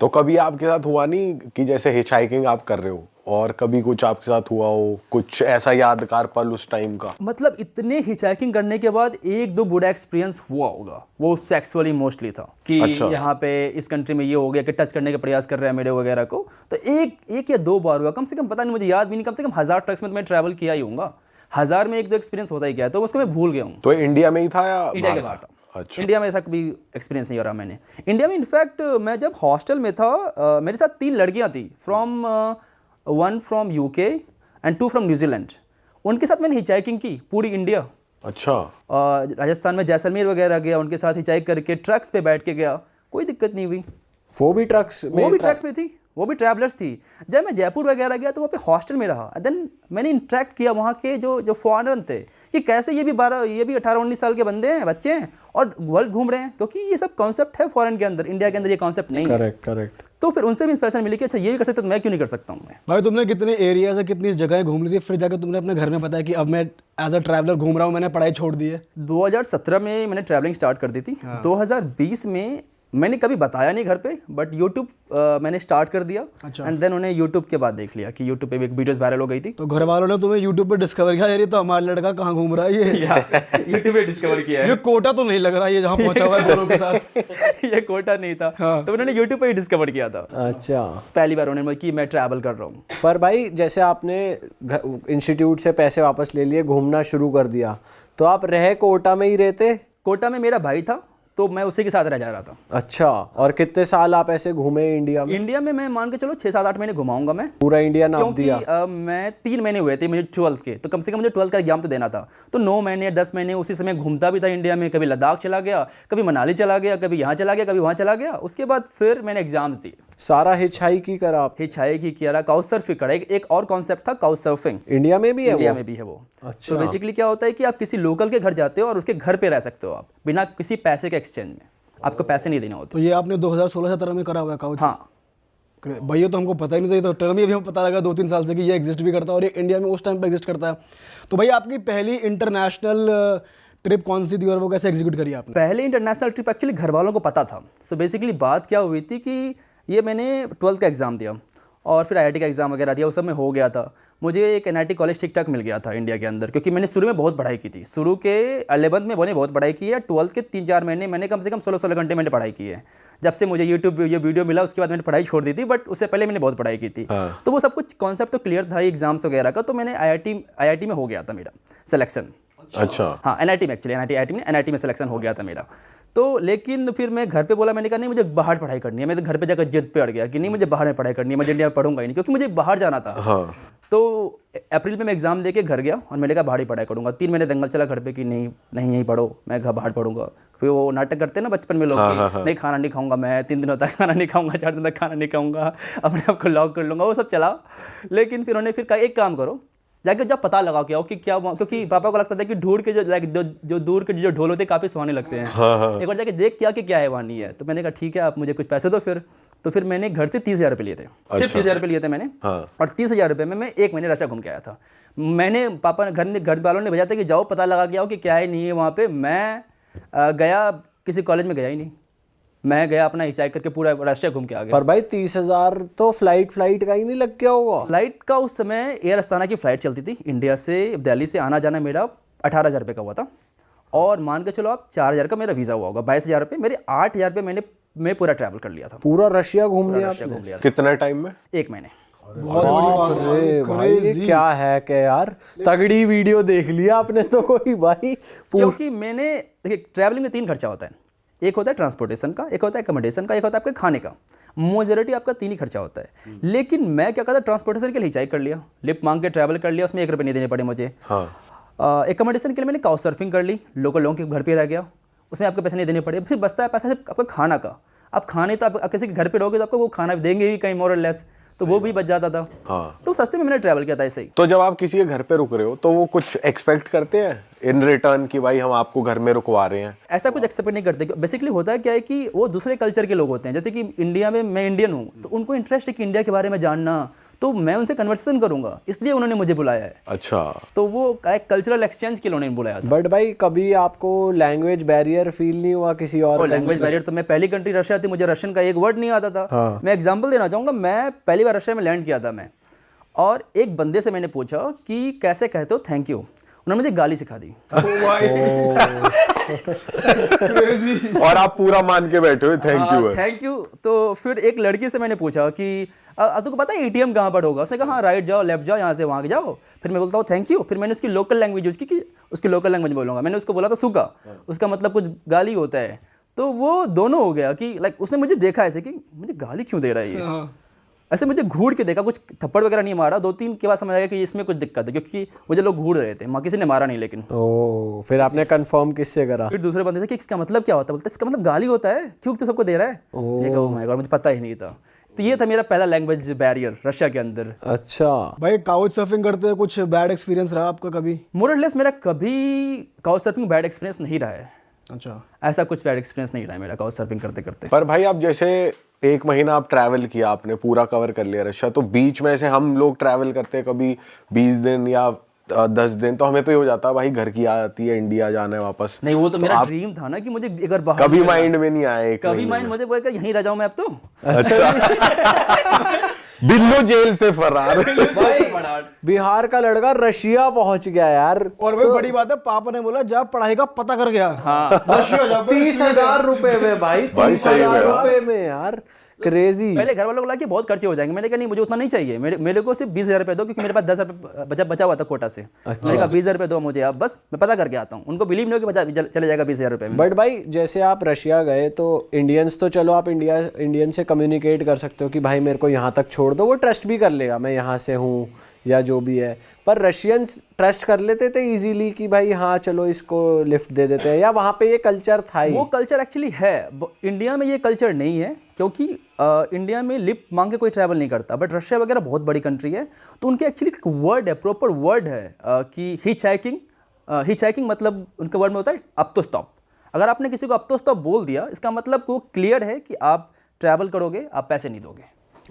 तो कभी आपके साथ हुआ नहीं कि जैसे हिच हाइकिंग आप कर रहे हो और कभी कुछ आपके साथ हुआ हो, कुछ ऐसा यादगार पल उस टाइम का? मतलब इतने हिचहाइकिंग करने के बाद एक दो बुरा एक्सपीरियंस हुआ होगा, वो सेक्सुअली मोस्टली था कि अच्छा। यहाँ पे इस कंट्री में ये हो गया कि टच करने का प्रयास कर रहे हैं मेरे वगैरह को। तो एक या दो बार हुआ, कम से कम पता नहीं, मुझे याद भी नहीं, कम से कम 1000 ट्रक्स में तो मैं ट्रैवल किया ही होऊंगा, 1000 में एक दो एक्सपीरियंस होता ही गया, तो उसको मैं भूल गया हूँ। तो इंडिया में ही था या इंडिया के बाहर था। अच्छा। इंडिया में ऐसा कभी एक्सपीरियंस नहीं हो रहा मैंने। इंडिया में इनफैक्ट मैं जब हॉस्टल में था, मेरे साथ 3 लड़कियां थी, one from UK and 2 from New Zealand. उनके साथ मैंने हिचाइकिंग की पूरी इंडिया। अच्छा। राजस्थान में जैसलमेर वगैरह गया, उनके साथ हिचाइक करके ट्रक्स पे बैठ के गया, कोई दिक्कत नहीं हुई। वो भी ट्रक्स में थी, वो भी ट्रैवलर्स थी। जब मैं जयपुर वगैरह गया तो वहाँ पे हॉस्टल में रहा, देन मैंने इंटरेक्ट किया वहाँ के जो फॉरेनर थे कि कैसे ये भी 18-19 साल के बंदे हैं, बच्चे हैं और वर्ल्ड घूम रहे हैं, क्योंकि ये सब कॉन्सेप्ट है फॉरेन के अंदर, इंडिया के अंदर ये कॉन्सेप्ट नहीं है। करेक्ट। तो फिर उनसे भी इंस्पिरेशन मिली कि अच्छा ये भी कर सकते तो मैं क्यों नहीं कर सकता हूँ मैं। भाई तुमने कितने एरिया से कितनी जगहें घूम ली थी, फिर जाकर तुमने अपने घर में बताया कि अब मैं एज अ ट्रैवलर घूम रहा हूँ, मैंने पढ़ाई छोड़ दी है? 2017 में मैंने ट्रैवलिंग स्टार्ट कर दी थी। 2020 में मैंने कभी बताया नहीं घर पे, बट यूट्यूब मैंने स्टार्ट कर दिया। अच्छा। एंड देन उन्हें यूट्यूब के बाद देख लिया कि यूट्यूब पे भी एक वीडियोस वायरल हो गई थी। तो घर वालों ने तुम्हें यूट्यूब पे डिस्कवर किया, यार ये तो हमारा लड़का कहाँ घूम रहा है, ये यूट्यूब पे डिस्कवर किया है। ये कोटा तो नहीं लग रहा है ये जहाँ पहुंचा हुआ है गोरों के साथ। ये कोटा नहीं था। हाँ। तो उन्होंने यूट्यूब पे ही डिस्कवर किया था। अच्छा। पहली बार उन्होंने कि मैं ट्रैवल कर रहा हूँ। पर भाई जैसे आपने इंस्टीट्यूट से पैसे वापस ले लिए, घूमना शुरू कर दिया, तो आप रहे कोटा में ही रहते? कोटा में मेरा भाई था तो मैं उसी के साथ रह जा रहा था। अच्छा। और कितने साल आप ऐसे घूमे इंडिया में? इंडिया में मैं मान के चलो 6-7-8 महीने घुमाऊंगा मैं पूरा इंडिया नाप दिया? क्योंकि मैं 3 महीने हुए थे मुझे 12th के, तो कम से कम मुझे 12th का एग्जाम तो देना था। तो 9 महीने 10 महीने उसी समय घूमता भी था इंडिया में, कभी लद्दाख चला गया, कभी मनाली चला गया, कभी यहाँ चला गया, कभी वहाँ चला गया। उसके बाद फिर मैंने एग्जाम्स दिए। सारा हिचहाइक ही करा आप? हिचहाइक ही किया, काउच सर्फिंग करा। एक और कॉन्सेप्ट था काउच सर्फिंग, इंडिया में भी है? इंडिया वो में भी है वो। अच्छा। तो बेसिकली क्या होता है कि आप किसी लोकल के घर जाते हो और उसके घर पे रह सकते हो आप बिना किसी पैसे के एक्सचेंज में, आपको पैसे नहीं देने होते। तो ये आपने 2016-17 में करा हुआ है काउच? हाँ भाई ये तो हमको पता ही नहीं था, ये तो टर्म ही अभी हमें पता लगा 2-3 साल से कि ये एग्जिस्ट भी करता है और ये इंडिया में उस टाइम पे एग्जिस्ट करता है। तो भाई आपकी पहली इंटरनेशनल ट्रिप कौन सी थी और वो कैसे एग्जीक्यूट करी आपने? पहले इंटरनेशनल ट्रिप एक्चुअली घर वालों को पता था। सो बेसिकली बात क्या हुई थी कि ये मैंने 12th का एग्ज़ाम दिया और फिर IIT का एग्ज़ाम वगैरह दिया, उस सब में हो गया था। मुझे एक NIT कॉलेज ठीक ठाक मिल गया था इंडिया के अंदर, क्योंकि मैंने शुरू में बहुत पढ़ाई की थी। शुरू के 11th में मैंने बहुत पढ़ाई की है, 12th के 3-4 महीने मैंने कम से कम 16-16 घंटे मैंने पढ़ाई की है। जब से मुझे यूट्यूब ये वीडियो मिला उसके बाद मैंने पढ़ाई छोड़ दी थी, बट उससे पहले मैंने बहुत पढ़ाई की थी। तो वो सब कुछ कॉन्सेप्ट तो क्लियर था एग्जाम्स वगैरह का। तो मैंने IIT में हो गया था मेरा सिलेक्शन। अच्छा। हाँ NIT में, एक्चुअली NIT में सिलेक्शन हो गया था मेरा। तो लेकिन फिर मैं घर पे बोला, मैंने कहा नहीं मुझे बाहर पढ़ाई करनी है। मैं तो घर पे जाकर जिद पे अड़ गया कि नहीं मुझे बाहर में पढ़ाई करनी है, मैं इंडिया में पढ़ूंगा ही नहीं, क्योंकि मुझे बाहर जाना था। हाँ। तो अप्रैल में मैं एग्ज़ाम दे के घर गया और मैंने कहा बाहर ही पढ़ाई करूँगा। 3 महीने दंगल चला घर पे कि नहीं यहीं पढ़ो, मैं घर बाहर पढ़ूंगा। फिर वो नाटक करते हैं ना बचपन में लोग कि नहीं खाना नहीं खाऊंगा मैं, 3 दिनों तक खाना नहीं खाऊंगा, 4 दिन तक खाना नहीं खाऊंगा, अपने आप को लॉक कर लूँगा, वो सब चला। लेकिन फिर उन्होंने फिर कहा एक काम करो, जाके जब पता लगा के आओ कि क्या, क्योंकि पापा को लगता था कि ढूंढ के जो दूर के जो ढोल होते हैं काफ़ी सुहाने लगते हैं। एक बार जाके देख क्या कि क्या है वहाँ नहीं है। तो मैंने कहा ठीक है आप मुझे कुछ पैसे दो फिर। तो फिर मैंने घर से 30,000 रुपये लिए थे। सिर्फ 30,000 रुपये लिए थे मैंने। और 30,000 रुपये में मैं 1 महीने रशिया घूम के आया था। मैंने पापा घर वालों ने भेजा था कि जाओ पता लगा के आओ कि क्या है नहीं है वहाँ पे। मैं गया, किसी कॉलेज में गया ही नहीं, मैं गया अपना हिचाइक करके पूरा रास्ता घूम के आ गया। पर भाई 30,000 तो फ्लाइट का ही नहीं लग गया होगा? फ्लाइट का उस समय एयर अस्ताना की फ़्लाइट चलती थी इंडिया से, दिल्ली से आना जाना मेरा 18,000 रुपये का हुआ था। और मान के चलो आप 4,000 का मेरा वीज़ा हुआ होगा, 22,000 रुपये, मेरे 8,000 रुपये मैं पूरा ट्रैवल कर लिया था। पूरा रशिया घूम लिया? रशिया घूम लिया था। कितने टाइम में? 1 महीने। अरे भाई ये क्या है कि यार तगड़ी वीडियो देख लिया आपने तो कोई भाई। क्योंकि मैंने देखिए ट्रैवलिंग में 3 खर्चा होता है, एक होता है ट्रांसपोर्टेशन का, एक होता है एकोमोडेशन का, एक होता है आपके खाने का। मेजॉरिटी आपका 3 ही खर्चा होता है। लेकिन मैं क्या करता, ट्रांसपोर्टेशन के लिए हिचाइक कर लिया, लिफ्ट मांग के ट्रैवल कर लिया, उसमें 1 रुपये नहीं देने पड़े मुझे। एकोमोडेशन के लिए मैंने काउच सर्फिंग कर ली, लोगों के घर पे रह गया, उसमें आपको पैसे नहीं देने पड़े। फिर बचता है पैसा सिर्फ आपका खाना का। आप खाने तो आप किसी के घर पे रहोगे तो आपको वो खाना देंगे ही कहीं मोर और लेस, तो वो भी बच जाता था। तो सस्ते में मैंने ट्रैवल किया था ऐसे ही। तो जब आप किसी के घर पे रुक रहे हो तो वो कुछ एक्सपेक्ट करते हैं इन रिटर्न कि भाई हम आपको घर में रुकवा रहे हैं? ऐसा कुछ एक्सपेक्ट नहीं करते। बेसिकली होता है क्या है कि वो दूसरे कल्चर के लोग होते हैं, जैसे कि इंडिया में मैं इंडियन हूँ तो उनको इंटरेस्ट है कि इंडिया के बारे में जानना, तो मैं उनसे कन्वर्सेशन करूंगा, इसलिए उन्होंने मुझे बुलाया है। अच्छा, तो वो एक कल्चरल एक्सचेंज के लिए उन्होंने बुलाया था। बट भाई कभी आपको लैंग्वेज बैरियर फील नहीं हुआ किसी और लैंग्वेज बैरियर तो मैं पहली कंट्री रशिया थी, मुझे रशियन का एक वर्ड नहीं आता था। मैं एग्जांपल देना चाहूँगा, मैं पहली बार रशिया में लैंड किया था मैं, और एक बंदे से मैंने पूछा कि कैसे कहते हो थैंक यू, उन्होंने मुझे गाली सिखा दी। और आप पूरा मान के बैठे हुए थैंक यू है। Thank you. तो फिर एक लड़की से मैंने पूछा कि तुमको पता है एटीएम कहाँ पर होगा? उसने कहा हाँ, राइट जाओ, लेफ्ट जाओ, यहाँ से वहाँ जाओ। फिर मैं बोलता हूँ थैंक यू। फिर मैंने उसकी लोकल लैंग्वेज यूज़ की कि उसकी लोकल लैंग्वेज बोलूँगा। मैंने उसको बोला था सूखा, उसका मतलब कुछ गाली होता है। तो वो दोनों हो गया कि लाइक उसने मुझे देखा ऐसे कि मुझे गाली क्यों दे रहा है ये, ऐसे मुझे घूर के देखा, कुछ थप्पड़ वगैरह नहीं मारा। 2-3 के बाद समझ आया कि इसमें कुछ दिक्कत है, क्योंकि मुझे लोग घूर रहे थे, किसी ने मारा नहीं। लेकिन फिर आपने कंफर्म किससे करा? फिर दूसरे बंदे से कि इसका मतलब क्या होता है? बोलते इसका मतलब गाली होता है, क्यों तू सबको दे रहा है? ये कहा माय गॉड, मुझे पता ही नहीं था। तो ये था मेरा पहला लैंग्वेज बैरियर रशिया के अंदर। अच्छा भाई काउच सर्फिंग करते हुए कुछ बैड एक्सपीरियंस रहा आपका कभी? मोर और लेस मेरा कभी काउच सर्फिंग बैड एक्सपीरियंस नहीं रहा है। अच्छा, ऐसा कुछ बैड एक्सपीरियंस नहीं रहा है मेरा काउच सर्फिंग करते करते। पर भाई आप जैसे 1 महीना आप ट्रैवल किया, आपने पूरा कवर कर लिया रशिया, तो बीच में से हम लोग ट्रैवल करते हैं कभी 20 दिन या 10 दिन, तो हमें तो ये हो जाता है भाई घर की आती है, इंडिया जाना है वापस। नहीं, वो तो मेरा ड्रीम था ना कि मुझे एक बार बाहर कभी माइंड में नहीं आया? कभी माइंड मुझे बोला यहीं रह जाऊं मैं अब तो। अच्छा बिल्लो जेल से फरार। बिहार का लड़का रशिया पहुंच गया यार। और भाई बड़ी बात है, पापा ने बोला जा पढ़ाई का पता कर गया। हाँ। रशिया जा 30,000 रुपए में भाई, 30,000 रुपए में यार, क्रेजी। पहले घर वालों को लगा कि बहुत खर्चे हो जाएंगे। मैंने कहा नहीं, मुझे उतना नहीं चाहिए, मेरे को सिर्फ 20,000 रुपये दो, क्योंकि मेरे पास 10,000 रुपये बचा हुआ था कोटा से। मैंने कहा 20,000 रुपये दो मुझे, आप बस मैं पता करके आता हूँ। उनको बिलीव नहीं हो कि चले जाएगा 20,000 रुपये में। बट भाई जैसे आप रशिया गए तो इंडियंस तो चलो आप इंडियन से कम्युनिकेट कर सकते हो कि भाई मेरे को यहाँ तक छोड़ दो, वो ट्रस्ट भी कर लेगा मैं यहाँ से हूँ या जो भी है। पर रशियंस ट्रस्ट कर लेते थे इजीली कि भाई हाँ चलो इसको लिफ्ट दे देते हैं, या वहाँ पे ये कल्चर था ही? वो कल्चर एक्चुअली है, इंडिया में ये कल्चर नहीं है, क्योंकि इंडिया में लिफ्ट मांग के कोई ट्रैवल नहीं करता। बट रशिया वगैरह बहुत बड़ी कंट्री है, तो उनके एक्चुअली एक वर्ड है, प्रॉपर वर्ड है कि हिच हाइकिंग मतलब उनके वर्ड में होता है अप तो स्टॉप। अगर आपने किसी को अप तो स्टॉप बोल दिया, इसका मतलब वो क्लियर है कि आप ट्रैवल करोगे, आप पैसे नहीं दोगे।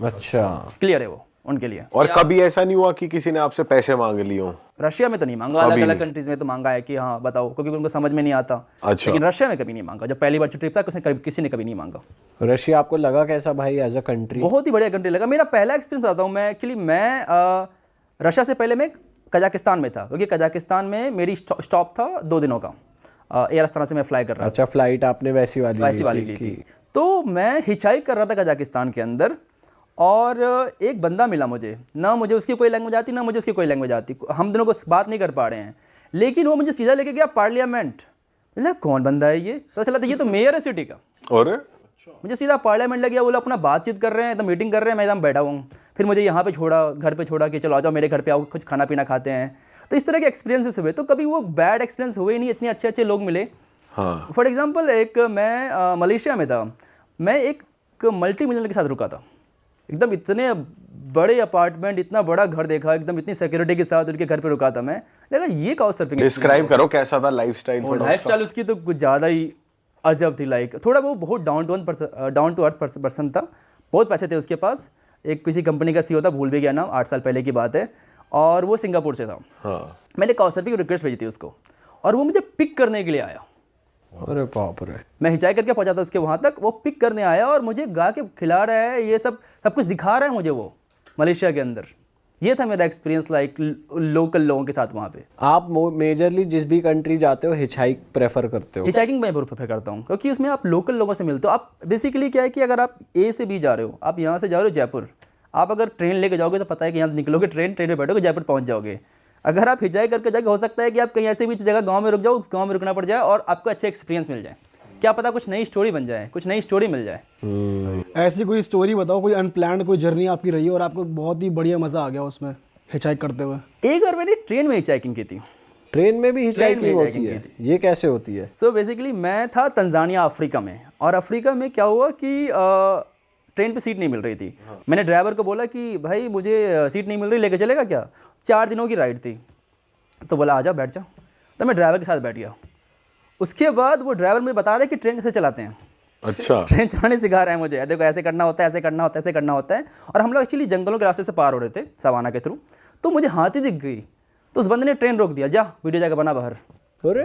अच्छा, क्लियर है वो उनके लिए। और कभी ऐसा नहीं हुआ कि किसी ने आपसे पैसे मांग लिए हो? रशिया में तो नहीं मांगा, अलग अलग कंट्रीज में तो मांगा है कि हाँ बताओ, क्योंकि उनको समझ में नहीं आता। अच्छा। लेकिन रशिया में कभी नहीं मांगा। जब पहली बार ट्रिप था किसी ने कभी नहीं मांगा। रशिया आपको लगा कैसा भाई एज अ कंट्री? बहुत ही बढ़िया कंट्री लगा। मेरा पहला एक्सपीरियंस बताता हूँ मैं। एक्चुअली मैं रशिया से पहले मैं कजाकिस्तान में था, क्योंकि कजाकिस्तान में मेरी स्टॉप था 2 दिनों का। एयर अस्थाना से मैं फ्लाई कर रहा था। अच्छा, फ्लाइट आपने वैसी वाली ली थी। तो मैं हिचाइक कर रहा था कजाकिस्तान के अंदर, और एक बंदा मिला मुझे, ना मुझे उसकी कोई लैंग्वेज आती, ना मुझे उसकी कोई लैंग्वेज आती। हम दोनों को बात नहीं कर पा रहे हैं, लेकिन वो मुझे सीधा लेके गया पार्लियामेंट। मतलब कौन बंदा है ये? पता चला था ये तो मेयर है सिटी का। और मुझे सीधा पार्लियामेंट लग गया। बोला अपना बातचीत कर रहे हैं, तो मीटिंग कर रहे हैं, मैं एकदम बैठा हूँ। फिर मुझे यहाँ पे छोड़ा, घर पे छोड़ा कि चलो आ जाओ मेरे घर पे आओ, कुछ खाना पीना खाते हैं। तो इस तरह के एक्सपीरियंसेस हुए। तो कभी वो बैड एक्सपीरियंस हुए नहीं, इतने अच्छे अच्छे लोग मिले। हाँ। फॉर एग्जाम्पल एक मैं मलेशिया में था, मैं एक मल्टी मिलियनर के साथ रुका था। एकदम इतने बड़े अपार्टमेंट, इतना बड़ा घर देखा, एकदम इतनी सिक्योरिटी के साथ उनके घर पे रुका था मैं। लगा ये काउच सर्फिंग। डिस्क्राइब करो कैसा था लाइफस्टाइल? लाइफस्टाइल उसकी तो कुछ ज़्यादा ही अजब थी। लाइक थोड़ा वो बहुत डाउन टू अर्थ पर्सन था। बहुत पैसे थे उसके पास। एक किसी कंपनी का सीईओ था, भूल भी गया नाम, 8 साल पहले की बात है, और वो सिंगापुर से था। हाँ। मैंने काउच सर्फिंग की रिक्वेस्ट भेजी थी उसको, और वो मुझे पिक करने के लिए आया। अरे बाप रे। मैं हिचाई करके पहुंचा था उसके वहाँ तक, वो पिक करने आया और मुझे गा के खिला रहा है, ये सब कुछ दिखा रहा है मुझे वो मलेशिया के अंदर। ये था मेरा एक्सपीरियंस लाइक लोकल लोगों के साथ वहाँ पे। आप मेजरली जिस भी कंट्री जाते हो हिचहाइक प्रेफर करते हो? हिचहाइकिंग मैं प्रेफर करता हूँ, क्योंकि उसमें आप लोकल लोगों से मिलते हो। आप बेसिकली क्या है कि अगर आप ए से बी जा रहे हो, आप यहाँ से जा रहे हो जयपुर, आप अगर ट्रेन लेके जाओगे तो पता है कि यहाँ निकलोगे, ट्रेन में बैठोगे, जयपुर पहुँच जाओगे। अगर आप हिचाई करके जाके, हो सकता है कि आप कहीं ऐसे भी जगह गांव में रुक जाओ, उस गांव में रुकना पड़ जाए और आपको अच्छे एक्सपीरियंस मिल जाए। क्या पता कुछ नई स्टोरी बन जाए, कुछ नई स्टोरी मिल जाए। ऐसी कोई स्टोरी बताओ, कोई अनप्लान्ड कोई जर्नी आपकी रही है और आपको बहुत ही बढ़िया मजा आ गया उसमें हिचहाइक करते हुए? एक बार मैंने ट्रेन में हिचाइकिंग की थी। ट्रेन में भी हिचहाइकिंग होती है? ये कैसे होती है? सो बेसिकली मैं था तंजानिया अफ्रीका में, और अफ्रीका में क्या हुआ कि ट्रेन पे सीट नहीं मिल रही थी। मैंने ड्राइवर को बोला कि भाई मुझे सीट नहीं मिल रही, लेके चलेगा क्या? 4 दिनों की राइड थी। तो बोला आ जाओ, बैठ जाओ। तो मैं ड्राइवर के साथ बैठ गया। उसके बाद वो ड्राइवर मुझे बता रहे कि ट्रेन कैसे चलाते हैं। अच्छा। ट्रेन चलाने सिखा रहा है मुझे, देखो ऐसे करना होता है, ऐसे करना होता है, ऐसे करना होता है। और हम लोग एक्चुअली जंगलों के रास्ते से पार हो रहे थे सवाना के थ्रू, तो मुझे हाथी दिख गई, तो उस बंदे ने ट्रेन रोक दिया, जा वीडियो जाकर बना बाहर। अरे